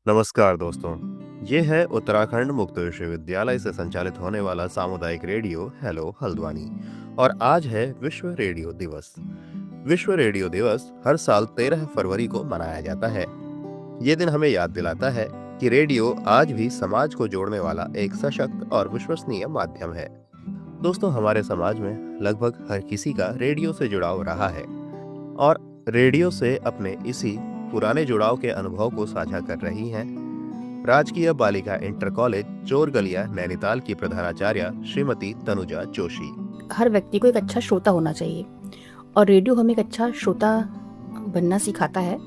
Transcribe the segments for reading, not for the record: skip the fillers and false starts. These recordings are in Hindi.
नमस्कार दोस्तों, ये है उत्तराखंड मुक्त विश्वविद्यालय से संचालित होने वाला सामुदायिक रेडियो हेलो हल्द्वानी और आज है विश्व रेडियो दिवस। विश्व रेडियो दिवस हर साल 13 फरवरी को मनाया जाता है। ये दिन हमें याद दिलाता है कि रेडियो आज भी समाज को जोड़ने वाला एक सशक्त और विश्वसनीय माध्यम है। दोस्तों, हमारे समाज में लगभग हर किसी का रेडियो से जुड़ाव रहा है और रेडियो से अपने इसी पुराने जुड़ाव के अनुभव को साझा कर रही हैं राजकीय बालिका इंटर कॉलेज चोरगलिया नैनीताल की प्रधानाचार्य श्रीमती तनुजा जोशी। हर व्यक्ति को एक अच्छा श्रोता होना चाहिए और रेडियो हमें एक अच्छा श्रोता बनना सिखाता है।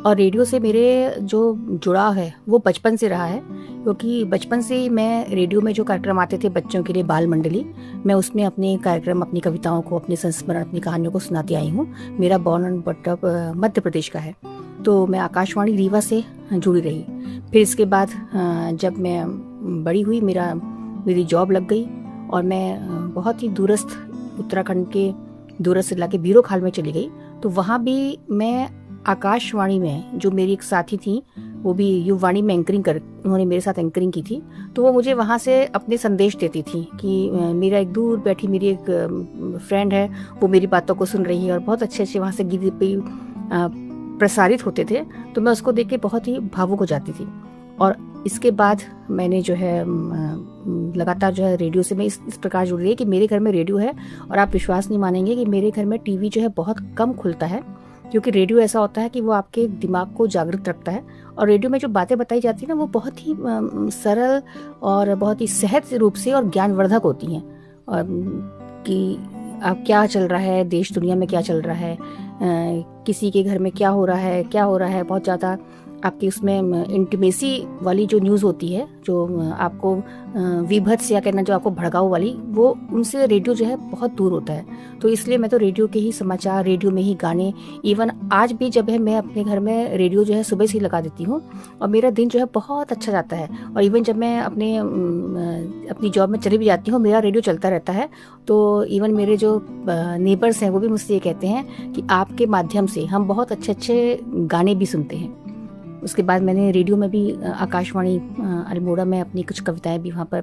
और रेडियो से मेरे जो जुड़ाव है वो बचपन से रहा है, क्योंकि बचपन से ही मैं रेडियो में जो कार्यक्रम आते थे बच्चों के लिए, बाल मंडली, मैं उसमें अपने कार्यक्रम, अपनी कविताओं को, अपने संस्मरण, अपनी कहानियों को सुनाती आई हूँ। मेरा born and brought up Madhya Pradesh का है, तो मैं आकाशवाणी रीवा से जुड़ी रही। फिर इसके बाद जब मैं बड़ी हुई, मेरी जॉब लग गई और मैं बहुत ही दूरस्थ उत्तराखंड के दूरस्थ इलाके बीरोखाल में चली गई। तो वहाँ भी मैं आकाशवाणी में, जो मेरी एक साथी थी, वो भी युवाणी में उन्होंने मेरे साथ एंकरिंग की थी, तो वो मुझे वहाँ से अपने संदेश देती थी कि मेरा एक दूर बैठी मेरी एक फ्रेंड है, वो मेरी बातों को सुन रही है और बहुत अच्छे अच्छे वहाँ से गीत भी प्रसारित होते थे। तो मैं उसको देख के बहुत ही भावुक हो जाती थी। और इसके बाद मैंने जो है लगातार जो है रेडियो से मैं इस प्रकार जुड़ रही है कि मेरे घर में रेडियो है और आप विश्वास नहीं मानेंगे कि मेरे घर में टीवी जो है बहुत कम खुलता है, क्योंकि रेडियो ऐसा होता है कि वो आपके दिमाग को जागृत रखता है। और रेडियो में जो बातें बताई जाती हैं ना, वो बहुत ही सरल और बहुत ही सहज रूप से और ज्ञानवर्धक होती हैं। और कि आप क्या चल रहा है, देश दुनिया में क्या चल रहा है, किसी के घर में क्या हो रहा है, बहुत ज़्यादा आपकी उसमें इंटीमेसी वाली जो न्यूज़ होती है, जो आपको विभत्स या कहना जो आपको भड़काऊ वाली, वो उनसे रेडियो जो है बहुत दूर होता है। तो इसलिए मैं तो रेडियो के ही समाचार, रेडियो में ही गाने, इवन आज भी जब है मैं अपने घर में रेडियो जो है सुबह से ही लगा देती हूँ और मेरा दिन जो है बहुत अच्छा जाता है। और इवन जब मैं अपनी जॉब में चली भी जाती हूँ, मेरा रेडियो चलता रहता है। तो इवन मेरे जो नेबर्स हैं वो भी मुझसे ये कहते हैं कि आपके माध्यम से हम बहुत अच्छे अच्छे गाने भी सुनते हैं। उसके बाद मैंने रेडियो में भी आकाशवाणी अल्मोड़ा में अपनी कुछ कविताएं भी वहाँ पर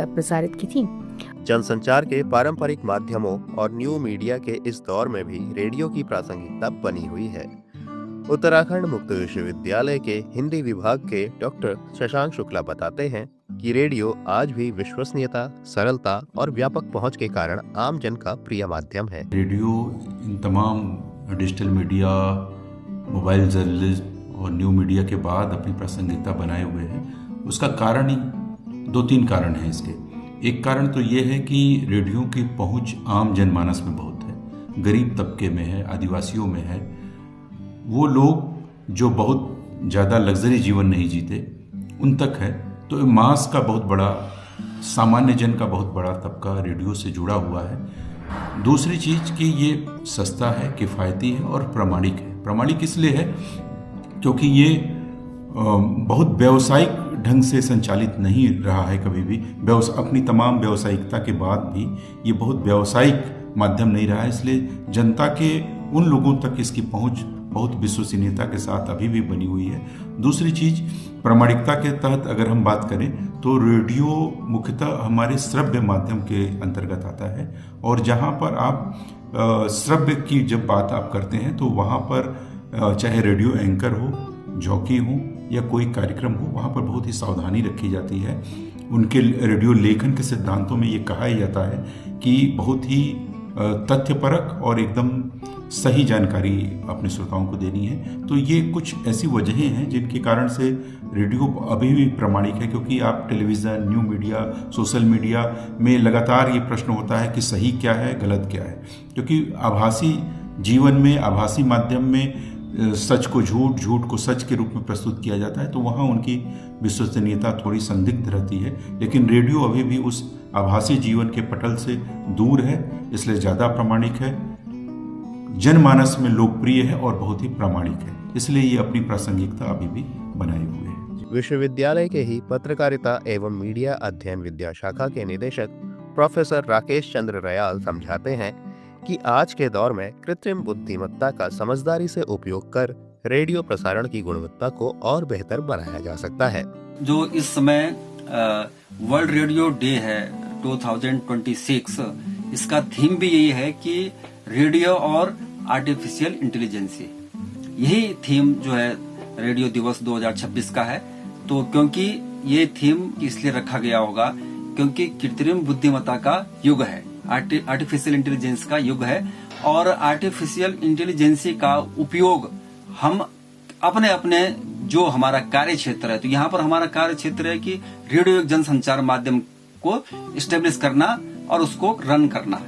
प्रसारित की थी। जनसंचार के पारंपरिक माध्यमों और न्यू मीडिया के इस दौर में भी रेडियो की प्रासंगिकता बनी हुई है। उत्तराखंड मुक्त विश्वविद्यालय के हिंदी विभाग के डॉक्टर शशांक शुक्ला बताते हैं कि रेडियो आज भी विश्वसनीयता, सरलता और व्यापक पहुंच के कारण आम जन का प्रिय माध्यम है। रेडियो इन तमाम डिजिटल मीडिया, मोबाइल जर्नलिज्म और न्यू मीडिया के बाद अपनी प्रासंगिकता बनाए हुए हैं। उसका कारण ही 2-3 कारण हैं इसके। एक कारण तो ये है कि रेडियो की पहुंच आम जनमानस में बहुत है, गरीब तबके में है, आदिवासियों में है। वो लोग जो बहुत ज़्यादा लग्जरी जीवन नहीं जीते, उन तक है। तो मास का बहुत बड़ा, सामान्य जन का बहुत बड़ा तबका रेडियो से जुड़ा हुआ है। दूसरी चीज़ कि ये सस्ता है, किफ़ायती है और प्रामाणिक है। प्रामाणिक इसलिए है क्योंकि ये बहुत व्यावसायिक ढंग से संचालित नहीं रहा है कभी भी। अपनी तमाम व्यावसायिकता के बाद भी ये बहुत व्यावसायिक माध्यम नहीं रहा है, इसलिए जनता के उन लोगों तक इसकी पहुंच बहुत विश्वसनीयता के साथ अभी भी बनी हुई है। दूसरी चीज़, प्रामाणिकता के तहत अगर हम बात करें तो रेडियो मुख्यतः हमारे श्रव्य माध्यम के अंतर्गत आता है। और जहाँ पर आप श्रव्य की जब बात आप करते हैं तो वहाँ पर चाहे रेडियो एंकर हो, जॉकी हो या कोई कार्यक्रम हो, वहाँ पर बहुत ही सावधानी रखी जाती है। उनके रेडियो लेखन के सिद्धांतों में ये कहा ही जाता है कि बहुत ही तथ्यपरक और एकदम सही जानकारी अपने श्रोताओं को देनी है। तो ये कुछ ऐसी वजहें हैं जिनके कारण से रेडियो अभी भी प्रामाणिक है, क्योंकि आप television, new media, social media में लगातार ये प्रश्न होता है कि सही क्या है, गलत क्या है। क्योंकि आभासी जीवन में, आभासी माध्यम में सच को झूठ, झूठ को सच के रूप में प्रस्तुत किया जाता है, तो वहाँ उनकी विश्वसनीयता थोड़ी संदिग्ध रहती है। लेकिन रेडियो अभी भी उस आभासी जीवन के पटल से दूर है, इसलिए ज़्यादा प्रामाणिक है, जनमानस में लोकप्रिय है और बहुत ही प्रामाणिक है। इसलिए ये अपनी प्रासंगिकता अभी भी बनाए हुए है। विश्वविद्यालय के ही पत्रकारिता एवं मीडिया अध्ययन विद्या शाखा के निदेशक प्रोफेसर राकेश चंद्र रयाल समझाते हैं कि आज के दौर में कृत्रिम बुद्धिमत्ता का समझदारी से उपयोग कर रेडियो प्रसारण की गुणवत्ता को और बेहतर बनाया जा सकता है। जो इस समय वर्ल्ड रेडियो डे है 2026, इसका थीम भी यही है कि रेडियो और आर्टिफिशियल इंटेलिजेंसी, यही थीम जो है रेडियो दिवस 2026 का है। तो क्योंकि ये थीम इसलिए रखा गया होगा क्योंकि कृत्रिम बुद्धिमत्ता का युग है, आर्टिफिशियल इंटेलिजेंस का युग है, और आर्टिफिशियल इंटेलिजेंसी का उपयोग हम अपने अपने जो हमारा कार्य क्षेत्र है, तो यहाँ पर हमारा कार्य क्षेत्र है कि रेडियो एक जनसंचार माध्यम को स्टेब्लिश करना और उसको रन करना।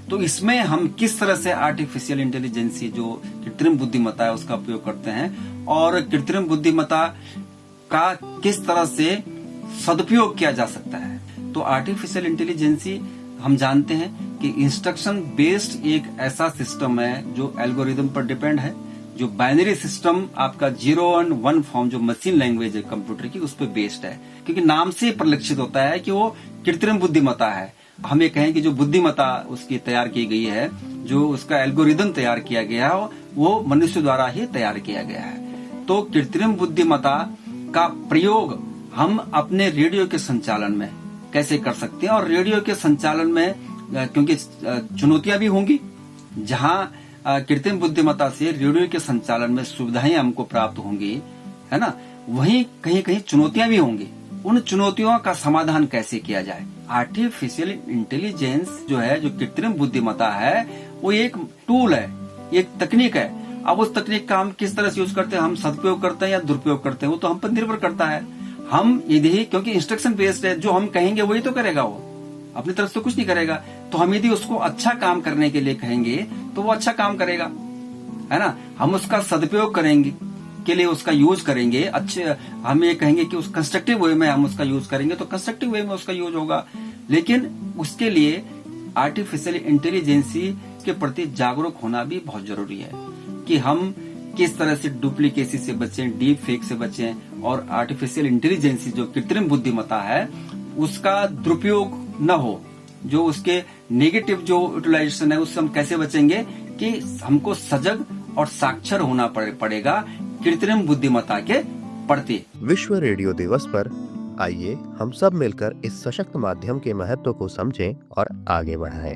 तो इसमें हम किस तरह से आर्टिफिशियल इंटेलिजेंसी जो कृत्रिम बुद्धिमत्ता है उसका उपयोग करते हैं और कृत्रिम बुद्धिमत्ता का किस तरह से सदुपयोग किया जा सकता है। तो आर्टिफिशियल इंटेलिजेंसी हम जानते हैं कि इंस्ट्रक्शन बेस्ड एक ऐसा सिस्टम है जो एल्गोरिदम पर डिपेंड है, जो बाइनरी सिस्टम आपका 0 और 1 फॉर्म जो मशीन लैंग्वेज है कंप्यूटर की उस पर बेस्ड है, क्योंकि नाम से परिलक्षित होता है कि वो कृत्रिम बुद्धिमत्ता है। हम ये कहें कि जो बुद्धिमत्ता उसकी तैयार की गई है, जो उसका एल्गोरिदम तैयार किया गया है, वो मनुष्य द्वारा ही तैयार किया गया है। तो कृत्रिम बुद्धिमत्ता का प्रयोग हम अपने रेडियो के संचालन में कैसे कर सकते हैं, और रेडियो के संचालन में क्योंकि चुनौतियां भी होंगी, जहां कृत्रिम बुद्धिमत्ता से रेडियो के संचालन में सुविधाएं हमको प्राप्त होंगी, है ना, वहीं कहीं कहीं चुनौतियां भी होंगी। उन चुनौतियों का समाधान कैसे किया जाए। आर्टिफिशियल इंटेलिजेंस जो है, जो कृत्रिम बुद्धिमत्ता है, वो एक टूल है, एक तकनीक है। अब उस तकनीक का हम किस तरह से यूज करते हैं, हम सदुपयोग करते हैं या दुरुपयोग करते हैं, वो तो हम पर निर्भर करता है। हम यदि, क्योंकि इंस्ट्रक्शन बेस्ड है, जो हम कहेंगे वही तो करेगा, वो अपनी तरफ से कुछ नहीं करेगा। तो हम यदि उसको अच्छा काम करने के लिए कहेंगे तो वो अच्छा काम करेगा, है ना। हम उसका सदुपयोग करेंगे के लिए उसका यूज करेंगे, अच्छे, हम ये कहेंगे कि उस कंस्ट्रक्टिव वे में हम उसका यूज करेंगे तो कंस्ट्रक्टिव वे में उसका यूज होगा। लेकिन उसके लिए आर्टिफिशियल इंटेलिजेंसी के प्रति जागरूक होना भी बहुत जरूरी है कि हम किस तरह से डुप्लीकेसी से बचें, डीप फेक से बचें, और आर्टिफिशियल इंटेलिजेंसी जो कृत्रिम बुद्धिमत्ता है उसका दुरुपयोग न हो, जो उसके नेगेटिव जो यूटिलाइजेशन है उससे हम कैसे बचेंगे कि हमको सजग और साक्षर होना पड़ेगा कृत्रिम बुद्धिमत्ता के प्रति। विश्व रेडियो दिवस पर आइए हम सब मिलकर इस सशक्त माध्यम के महत्व को समझें और आगे बढ़ाएं।